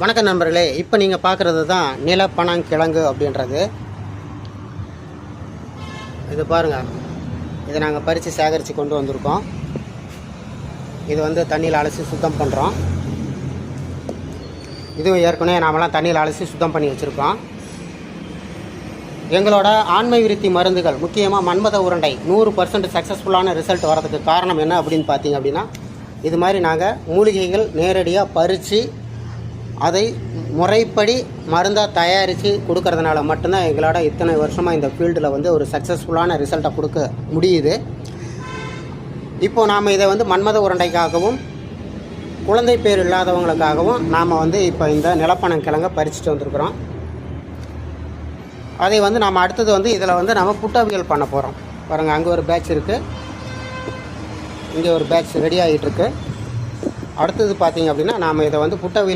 வணக்கம் நண்பர்களே, இப்போ நீங்கள் பார்க்குறது தான் நிலப்பனங்கிழங்கு அப்படின்றது. இது பாருங்கள், இதை நாங்கள் பறித்து சேகரித்து கொண்டு வந்திருக்கோம். இது வந்து தண்ணியில் அலசி சுத்தம் பண்ணுறோம். இதுவும் ஏற்கனவே நாமெல்லாம் தண்ணியில் அலசி சுத்தம் பண்ணி வச்சுருக்கோம். எங்களோட ஆண்மை விருத்தி மருந்துகள், முக்கியமாக மன்மத உருண்டை 100% சக்ஸஸ்ஃபுல்லான ரிசல்ட் வரதுக்கு காரணம் என்ன அப்படின்னு பார்த்தீங்க அப்படின்னா, இது மாதிரி நாங்கள் மூலிகைகள் நேரடியாக பறித்து அதை முறைப்படி மருந்தாக தயாரித்து கொடுக்கறதுனால மட்டும்தான் எங்களோட இத்தனை வருஷமாக இந்த ஃபீல்டில் வந்து ஒரு சக்ஸஸ்ஃபுல்லான ரிசல்ட்டை கொடுக்க முடியுது. இப்போது நாம் இதை வந்து மன்மத உருண்டைக்காகவும் குழந்தை பேர் இல்லாதவங்களுக்காகவும் நாம் வந்து இப்போ இந்த நிலப்பனங்கிழங்கை பறிச்சுட்டு வந்திருக்கிறோம். அதை வந்து நாம் அடுத்தது வந்து இதில் வந்து நம்ம புட்டவியல் பண்ண போகிறோம். பாருங்கள், அங்கே ஒரு பேட்ச் இருக்குது, இங்கே ஒரு பேட்ச் ரெடி ஆகிட்டுருக்கு. அடுத்தது பார்த்திங்க அப்படின்னா நாம் இதை வந்து புட்டவியல்